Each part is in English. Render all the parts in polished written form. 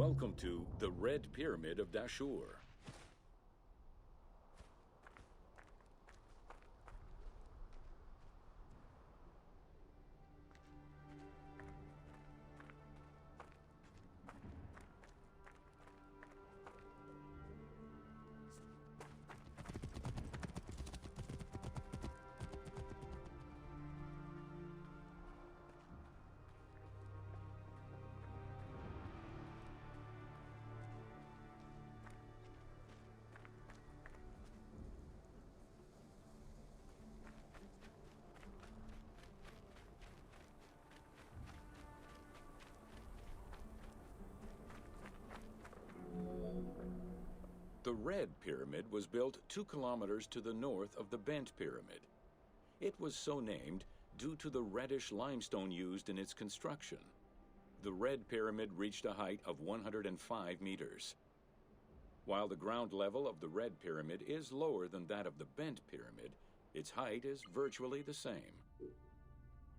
Welcome to the Red Pyramid of Dashur. The Red Pyramid was built 2 kilometers to the north of the Bent Pyramid. It was so named due to the reddish limestone used in its construction. The Red Pyramid reached a height of 105 meters. While the ground level of the Red Pyramid is lower than that of the Bent Pyramid, its height is virtually the same.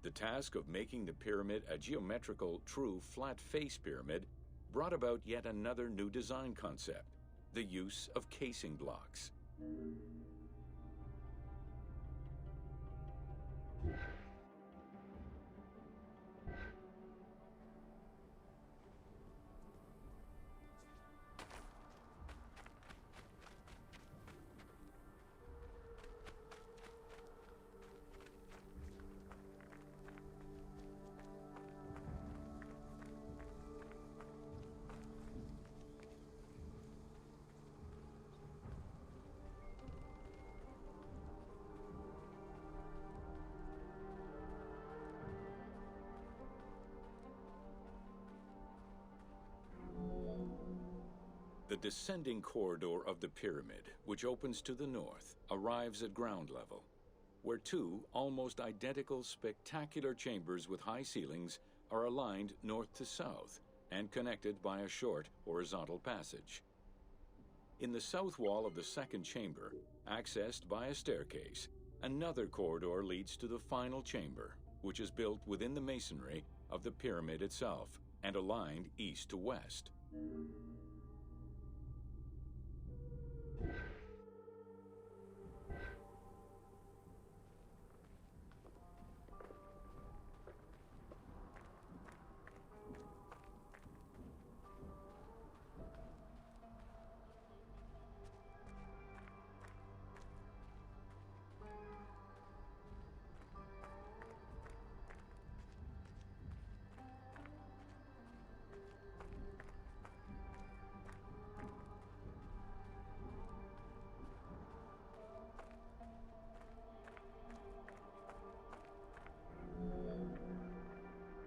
The task of making the pyramid a geometrical, true flat-face pyramid brought about yet another new design concept: the use of casing blocks. The descending corridor of the pyramid, which opens to the north, arrives at ground level, where 2 almost identical spectacular chambers with high ceilings are aligned north to south and connected by a short horizontal passage. In the south wall of the second chamber, accessed by a staircase, another corridor leads to the final chamber, which is built within the masonry of the pyramid itself and aligned east to west.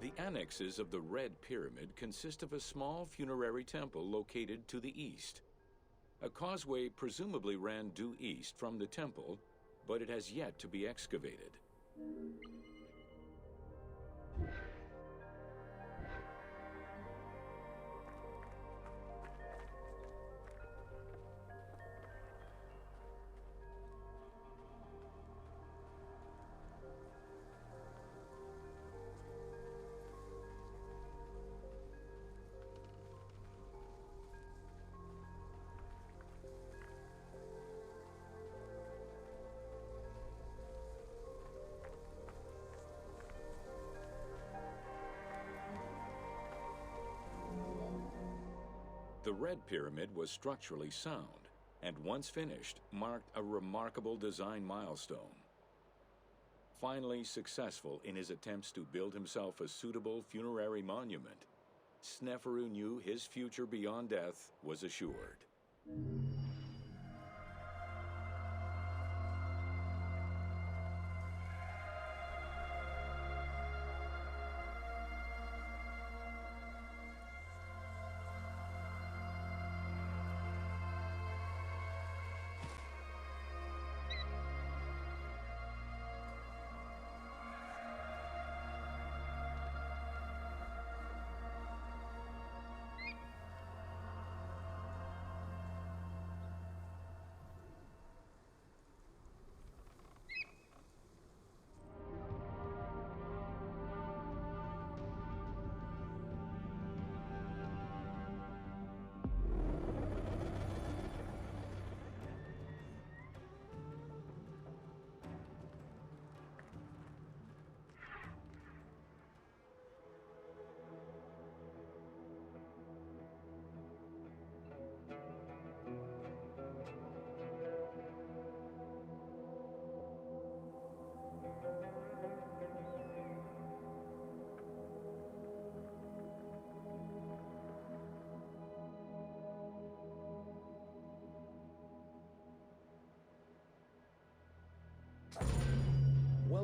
The annexes of the Red Pyramid consist of a small funerary temple located to the east. A causeway presumably ran due east from the temple, but it has yet to be excavated. The Red Pyramid was structurally sound, and once finished, marked a remarkable design milestone. Finally successful in his attempts to build himself a suitable funerary monument, Sneferu knew his future beyond death was assured.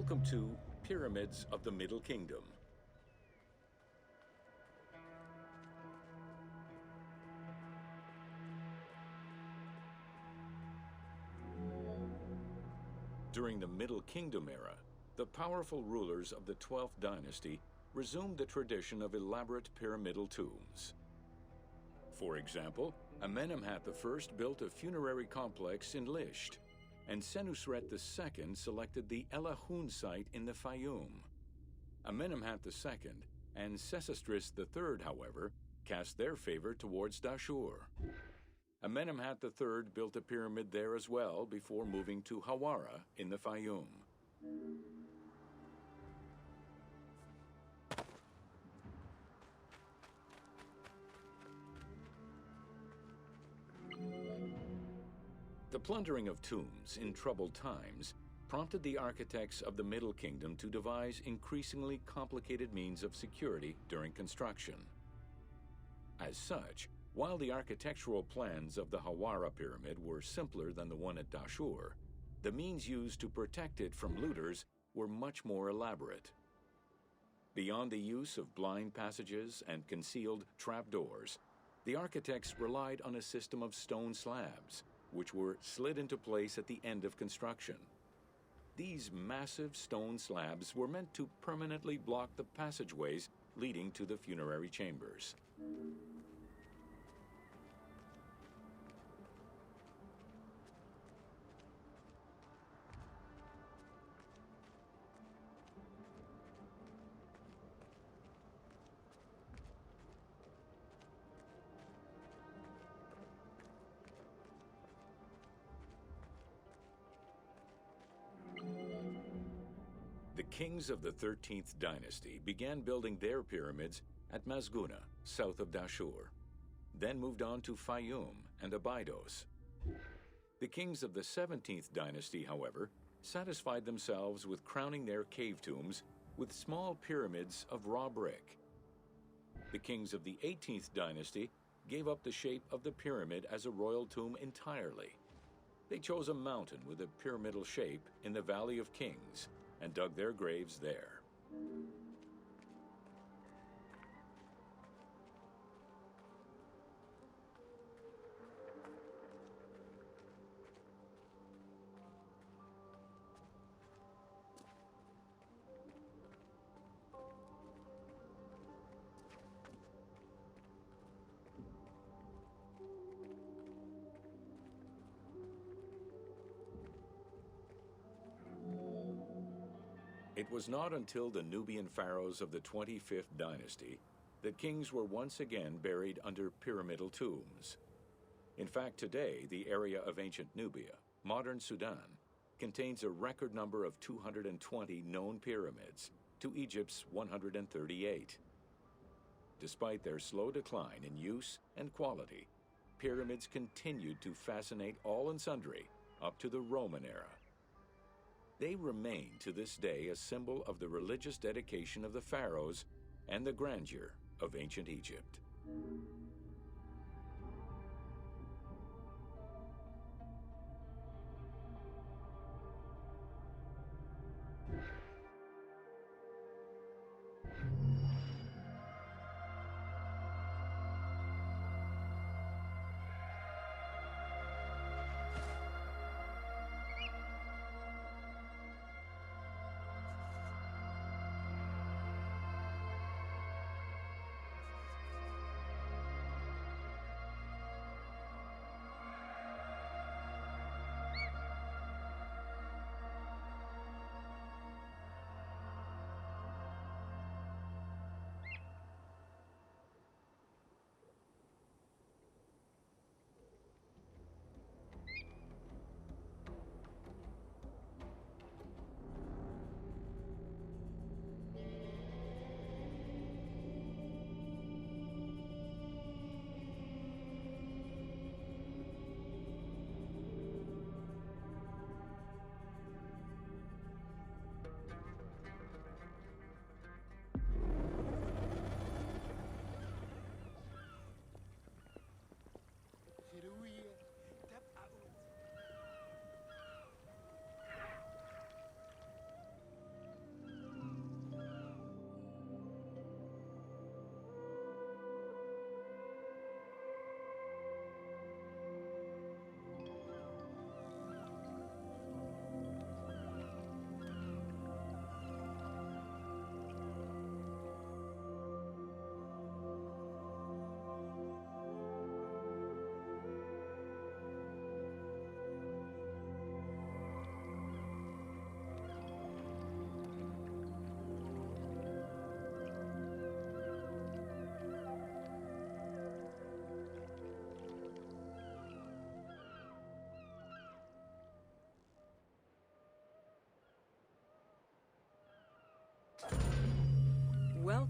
Welcome to Pyramids of the Middle Kingdom. During the Middle Kingdom era, the powerful rulers of the 12th dynasty resumed the tradition of elaborate pyramidal tombs. For example, Amenemhat I built a funerary complex in Lisht, and Senusret II selected the Elahun site in the Fayum. Amenemhat II and Sesostris III, however, cast their favor towards Dashur. Amenemhat III built a pyramid there as well before moving to Hawara in the Fayum. The plundering of tombs in troubled times prompted the architects of the Middle Kingdom to devise increasingly complicated means of security during construction. As such, while the architectural plans of the Hawara pyramid were simpler than the one at Dashur, the means used to protect it from looters were much more elaborate. Beyond the use of blind passages and concealed trapdoors, the architects relied on a system of stone slabs, which were slid into place at the end of construction. These massive stone slabs were meant to permanently block the passageways leading to the funerary chambers. The kings of the 13th dynasty began building their pyramids at Mazguna, south of Dashur, then moved on to Fayum and Abydos. The kings of the 17th dynasty, however, satisfied themselves with crowning their cave tombs with small pyramids of raw brick. The kings of the 18th dynasty gave up the shape of the pyramid as a royal tomb entirely. They chose a mountain with a pyramidal shape in the Valley of Kings and dug their graves there. It was not until the Nubian pharaohs of the 25th dynasty that kings were once again buried under pyramidal tombs. In fact, today, the area of ancient Nubia, modern Sudan, contains a record number of 220 known pyramids to Egypt's 138. Despite their slow decline in use and quality, pyramids continued to fascinate all and sundry up to the Roman era. They remain to this day a symbol of the religious dedication of the pharaohs and the grandeur of ancient Egypt.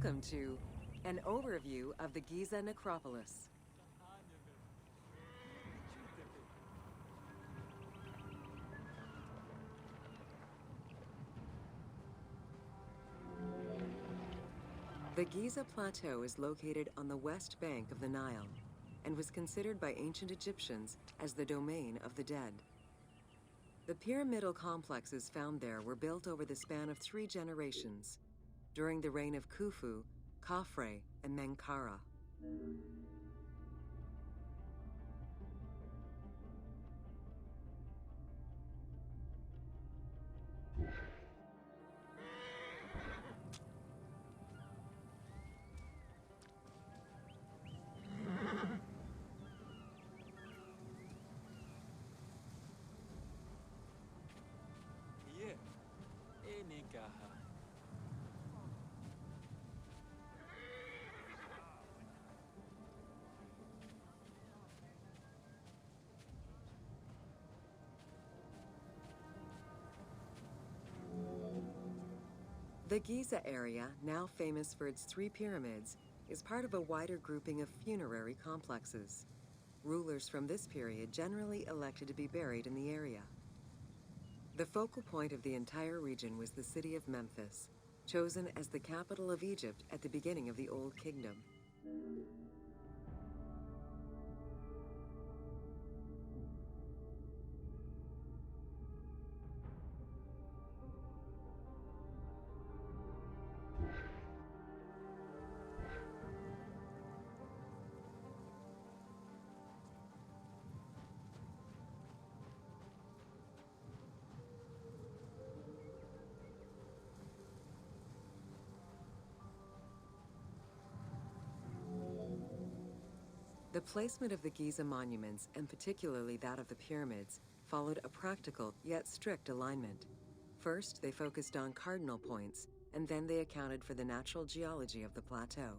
Welcome to an overview of the Giza necropolis. The Giza Plateau is located on the west bank of the Nile and was considered by ancient Egyptians as the domain of the dead. The pyramidal complexes found there were built over the span of 3 generations, during the reign of Khufu, Khafre, and Menkaure. The Giza area, now famous for its 3 pyramids, is part of a wider grouping of funerary complexes. Rulers from this period generally elected to be buried in the area. The focal point of the entire region was the city of Memphis, chosen as the capital of Egypt at the beginning of the Old Kingdom. The placement of the Giza monuments, and particularly that of the pyramids, followed a practical yet strict alignment. First, they focused on cardinal points, and then they accounted for the natural geology of the plateau.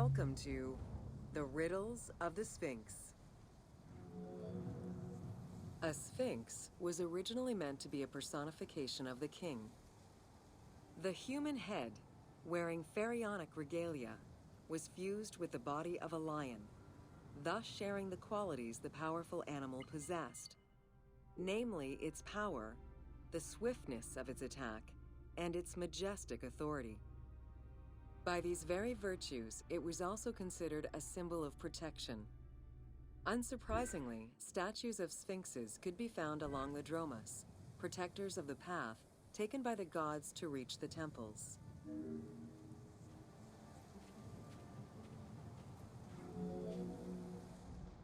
Welcome to The Riddles of the Sphinx. A sphinx was originally meant to be a personification of the king. The human head, wearing pharaonic regalia, was fused with the body of a lion, thus sharing the qualities the powerful animal possessed, namely its power, the swiftness of its attack, and its majestic authority. By these very virtues, it was also considered a symbol of protection. Unsurprisingly, statues of sphinxes could be found along the dromas, protectors of the path taken by the gods to reach the temples.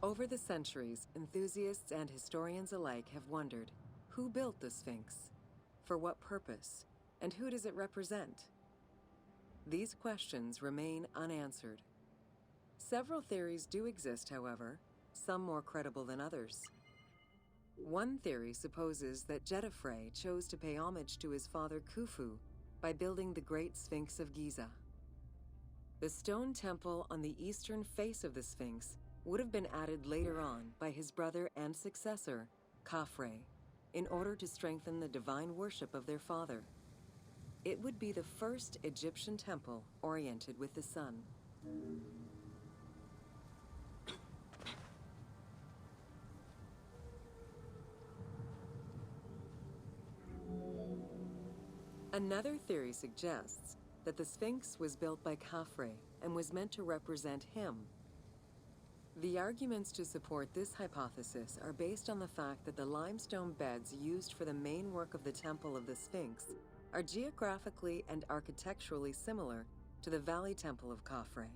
Over the centuries, enthusiasts and historians alike have wondered, who built the Sphinx? For what purpose? And who does it represent? These questions remain unanswered. Several theories do exist, however, some more credible than others. One theory supposes that Jedefre chose to pay homage to his father Khufu by building the Great Sphinx of Giza. The stone temple on the eastern face of the Sphinx would have been added later on by his brother and successor, Khafre, in order to strengthen the divine worship of their father. It would be the first Egyptian temple oriented with the sun. Another theory suggests that the Sphinx was built by Khafre and was meant to represent him. The arguments to support this hypothesis are based on the fact that the limestone beds used for the main work of the Temple of the Sphinx are geographically and architecturally similar to the Valley Temple of Khafre.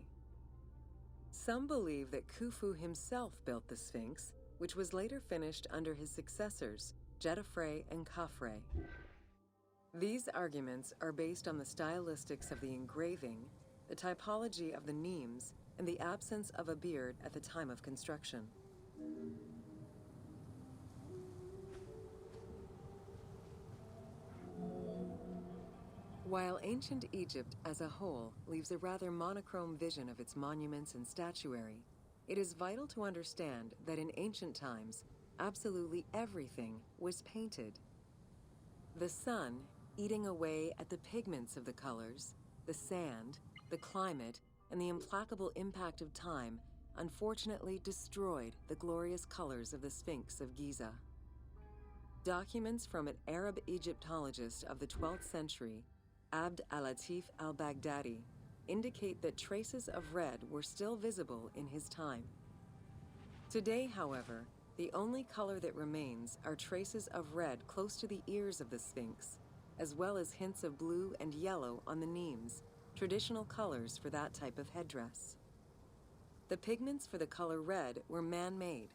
Some believe that Khufu himself built the Sphinx, which was later finished under his successors, Jedefre and Khafre. These arguments are based on the stylistics of the engraving, the typology of the nemes, and the absence of a beard at the time of construction. While ancient Egypt as a whole leaves a rather monochrome vision of its monuments and statuary, it is vital to understand that in ancient times, absolutely everything was painted. The sun, eating away at the pigments of the colors, the sand, the climate, and the implacable impact of time unfortunately destroyed the glorious colors of the Sphinx of Giza. Documents from an Arab Egyptologist of the 12th century, Abd al-Latif al-Baghdadi, indicate that traces of red were still visible in his time. Today, however, the only color that remains are traces of red close to the ears of the Sphinx, as well as hints of blue and yellow on the nemes, traditional colors for that type of headdress. The pigments for the color red were man-made,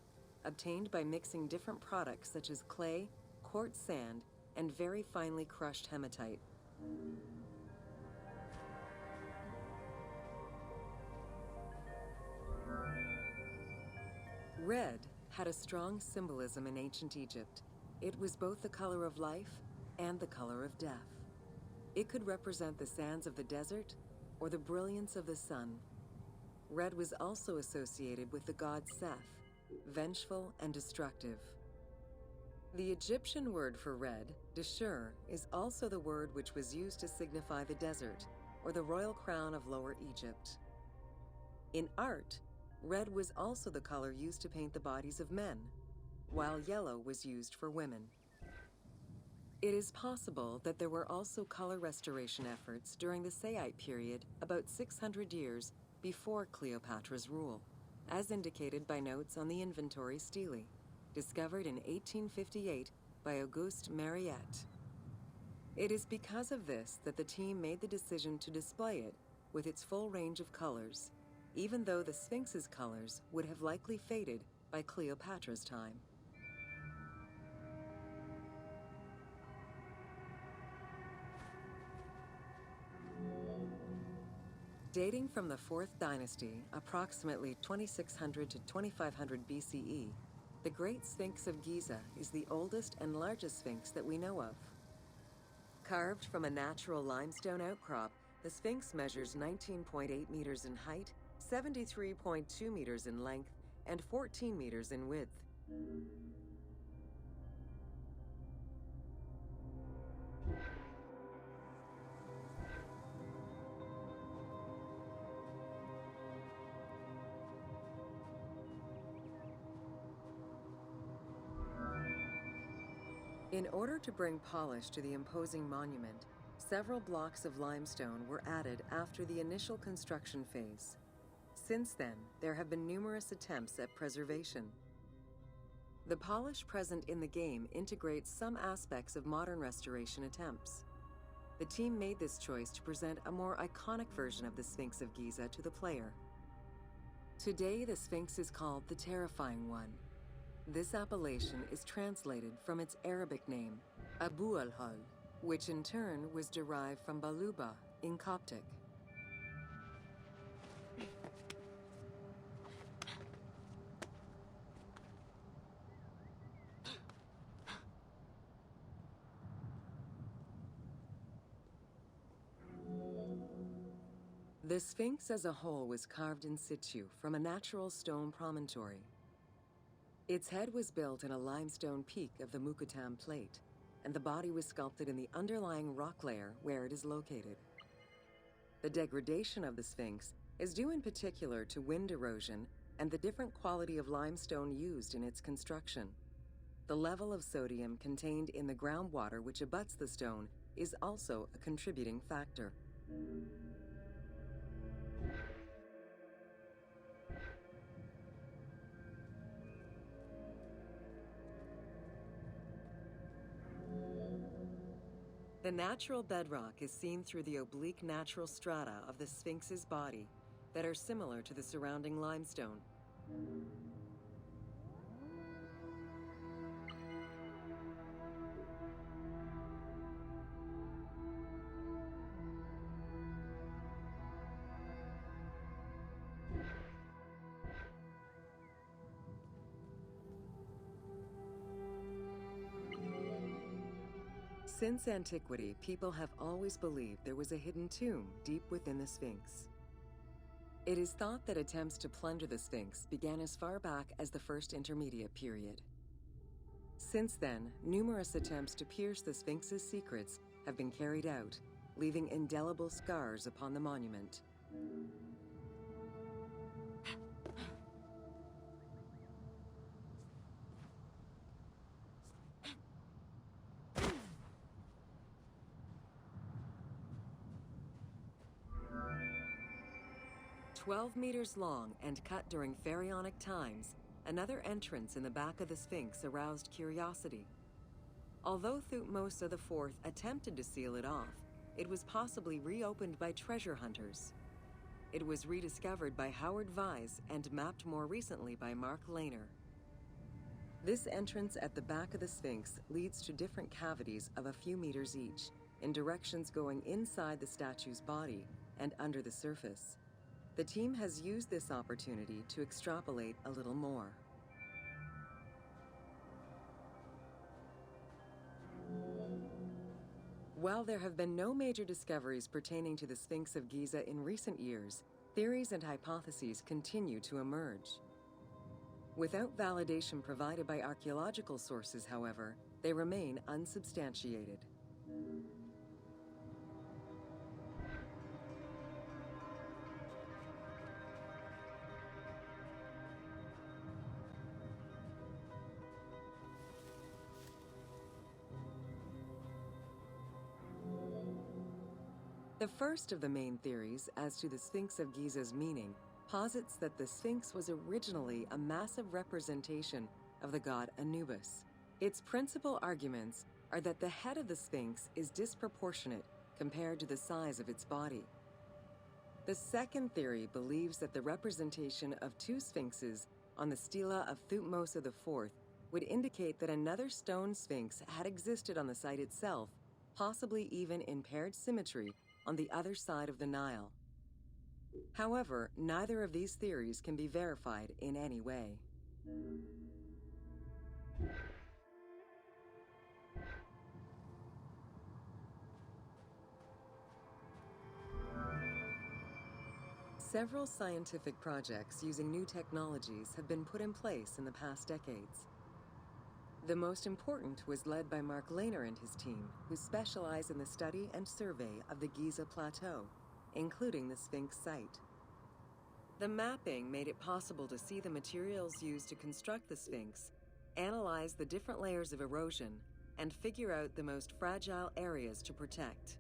obtained by mixing different products such as clay, quartz sand, and very finely crushed hematite. Red had a strong symbolism in ancient Egypt. It was both the color of life and the color of death. It could represent the sands of the desert or the brilliance of the sun. Red was also associated with the god Seth, vengeful and destructive. The Egyptian word for red, deshur, is also the word which was used to signify the desert, or the royal crown of Lower Egypt. In art, red was also the color used to paint the bodies of men, while yellow was used for women. It is possible that there were also color restoration efforts during the Saite period about 600 years before Cleopatra's rule, as indicated by notes on the inventory stele, discovered in 1858 by Auguste Mariette. It is because of this that the team made the decision to display it with its full range of colors, even though the Sphinx's colors would have likely faded by Cleopatra's time. Dating from the 4th dynasty, approximately 2600 to 2500 BCE, the Great Sphinx of Giza is the oldest and largest sphinx that we know of. Carved from a natural limestone outcrop, the Sphinx measures 19.8 meters in height, 73.2 meters in length and 14 meters in width. In order to bring polish to the imposing monument, several blocks of limestone were added after the initial construction phase. Since then, there have been numerous attempts at preservation. The polish present in the game integrates some aspects of modern restoration attempts. The team made this choice to present a more iconic version of the Sphinx of Giza to the player. Today, the Sphinx is called the Terrifying One. This appellation is translated from its Arabic name, Abu al-Hal, which in turn was derived from Baluba in Coptic. The Sphinx as a whole was carved in situ from a natural stone promontory. Its head was built in a limestone peak of the Mukattam Plate, and the body was sculpted in the underlying rock layer where it is located. The degradation of the Sphinx is due in particular to wind erosion and the different quality of limestone used in its construction. The level of sodium contained in the groundwater which abuts the stone is also a contributing factor. The natural bedrock is seen through the oblique natural strata of the Sphinx's body that are similar to the surrounding limestone. Since antiquity, people have always believed there was a hidden tomb deep within the Sphinx. It is thought that attempts to plunder the Sphinx began as far back as the First Intermediate period. Since then, numerous attempts to pierce the Sphinx's secrets have been carried out, leaving indelible scars upon the monument. 12 meters long and cut during pharaonic times, another entrance in the back of the Sphinx aroused curiosity. Although Thutmose IV attempted to seal it off, it was possibly reopened by treasure hunters. It was rediscovered by Howard Vyse and mapped more recently by Mark Lehner. This entrance at the back of the Sphinx leads to different cavities of a few meters each, in directions going inside the statue's body and under the surface. The team has used this opportunity to extrapolate a little more. While there have been no major discoveries pertaining to the Sphinx of Giza in recent years, theories and hypotheses continue to emerge. Without validation provided by archaeological sources, however, they remain unsubstantiated. The first of the main theories as to the Sphinx of Giza's meaning posits that the Sphinx was originally a massive representation of the god Anubis. Its principal arguments are that the head of the Sphinx is disproportionate compared to the size of its body. The second theory believes that the representation of two sphinxes on the stela of Thutmose IV would indicate that another stone sphinx had existed on the site itself, possibly even in paired symmetry on the other side of the Nile. However, neither of these theories can be verified in any way. Several scientific projects using new technologies have been put in place in the past decades. The most important was led by Mark Lehner and his team, who specialize in the study and survey of the Giza Plateau, including the Sphinx site. The mapping made it possible to see the materials used to construct the Sphinx, analyze the different layers of erosion, and figure out the most fragile areas to protect.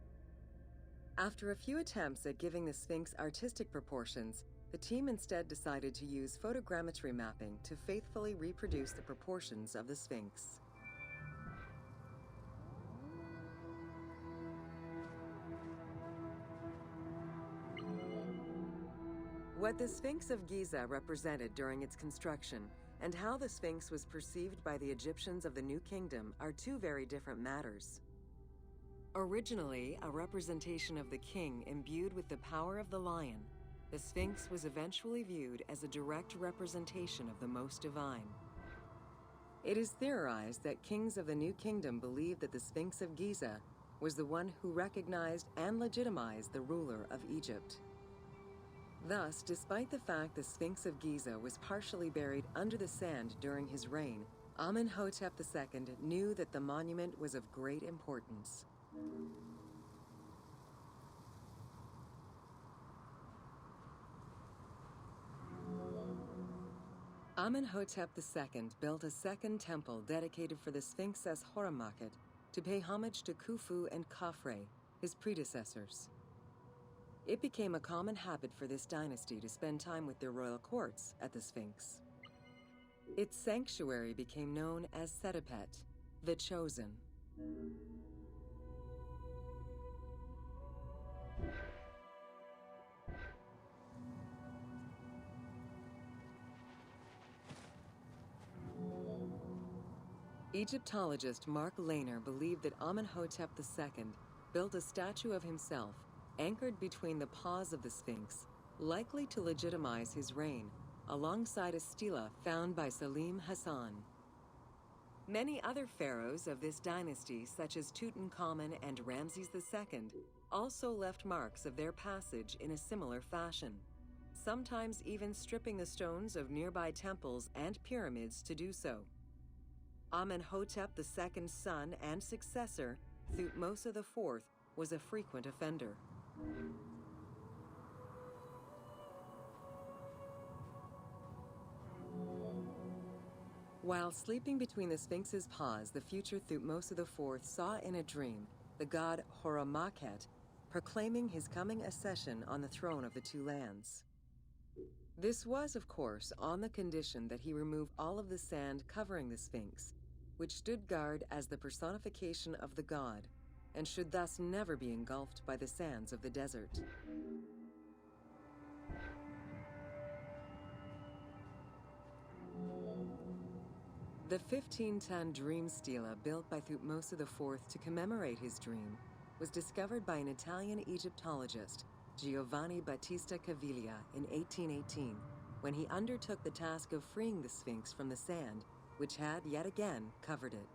After a few attempts at giving the Sphinx artistic proportions, the team instead decided to use photogrammetry mapping to faithfully reproduce the proportions of the Sphinx. What the Sphinx of Giza represented during its construction and how the Sphinx was perceived by the Egyptians of the New Kingdom are two very different matters. Originally a representation of the king imbued with the power of the lion, the Sphinx was eventually viewed as a direct representation of the Most Divine. It is theorized that kings of the New Kingdom believed that the Sphinx of Giza was the one who recognized and legitimized the ruler of Egypt. Thus, despite the fact the Sphinx of Giza was partially buried under the sand during his reign, Amenhotep II knew that the monument was of great importance. Amenhotep II built a second temple dedicated for the Sphinx as Horemakhet to pay homage to Khufu and Khafre, his predecessors. It became a common habit for this dynasty to spend time with their royal courts at the Sphinx. Its sanctuary became known as Setepet, the Chosen. Egyptologist Mark Lehner believed that Amenhotep II built a statue of himself anchored between the paws of the Sphinx, likely to legitimize his reign, alongside a stela found by Salim Hassan. Many other pharaohs of this dynasty, such as Tutankhamun and Ramses II, also left marks of their passage in a similar fashion, sometimes even stripping the stones of nearby temples and pyramids to do so. Amenhotep II's son and successor, Thutmose IV, was a frequent offender. While sleeping between the Sphinx's paws, the future Thutmose IV saw in a dream the god Horemakhet proclaiming his coming accession on the throne of the two lands. This was, of course, on the condition that he remove all of the sand covering the Sphinx, which stood guard as the personification of the god, and should thus never be engulfed by the sands of the desert. The 15-ton dream stela built by Thutmose IV to commemorate his dream was discovered by an Italian Egyptologist, Giovanni Battista Caviglia, in 1818, when he undertook the task of freeing the Sphinx from the sand, which had yet again covered it.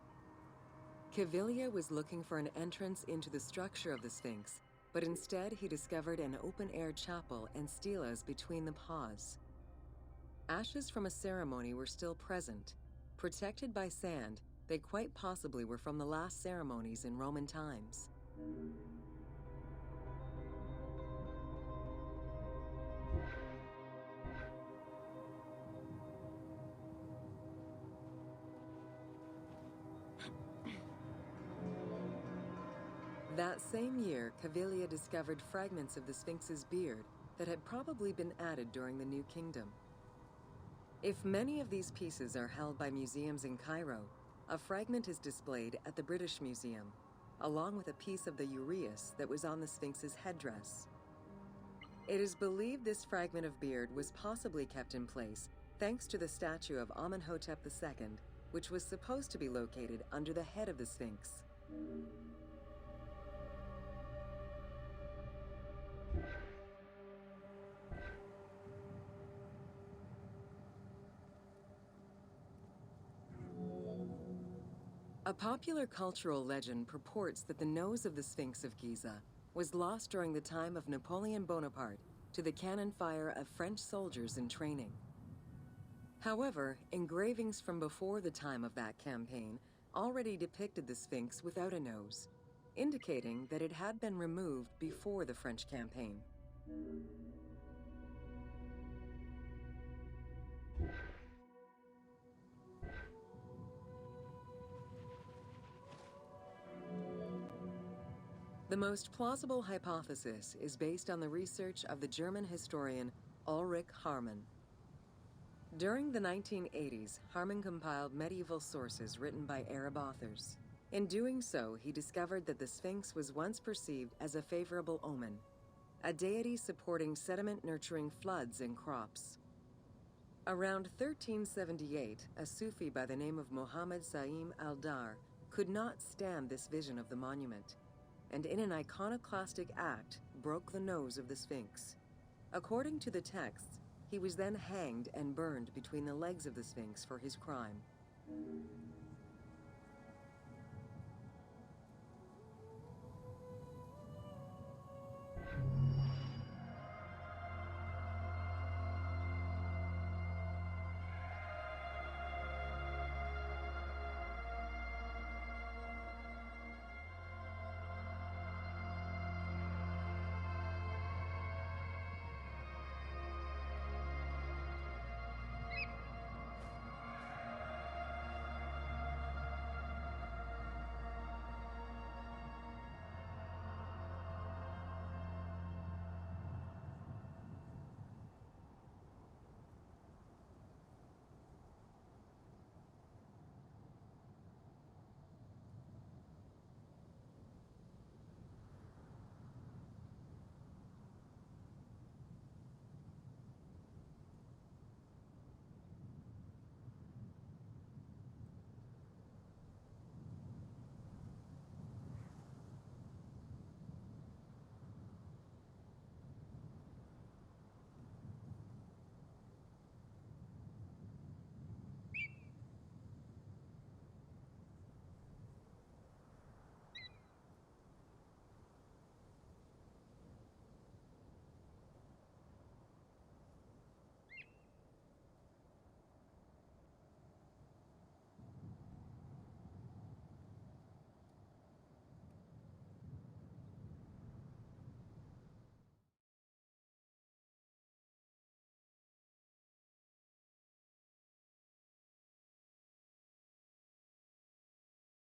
Caviglia was looking for an entrance into the structure of the Sphinx, but instead he discovered an open-air chapel and stelas between the paws. Ashes from a ceremony were still present. Protected by sand, they quite possibly were from the last ceremonies in Roman times. That same year, Caviglia discovered fragments of the Sphinx's beard that had probably been added during the New Kingdom. If many of these pieces are held by museums in Cairo, a fragment is displayed at the British Museum, along with a piece of the uraeus that was on the Sphinx's headdress. It is believed this fragment of beard was possibly kept in place thanks to the statue of Amenhotep II, which was supposed to be located under the head of the Sphinx. A popular cultural legend purports that the nose of the Sphinx of Giza was lost during the time of Napoleon Bonaparte to the cannon fire of French soldiers in training. However, engravings from before the time of that campaign already depicted the Sphinx without a nose, indicating that it had been removed before the French campaign. The most plausible hypothesis is based on the research of the German historian Ulrich Harman. During the 1980s, Harman compiled medieval sources written by Arab authors. In doing so, he discovered that the Sphinx was once perceived as a favorable omen, a deity supporting sediment-nurturing floods and crops. Around 1378, a Sufi by the name of Muhammad Sa'im al-Dar could not stand this vision of the monument, and in an iconoclastic act, broke the nose of the Sphinx. According to the texts, he was then hanged and burned between the legs of the Sphinx for his crime.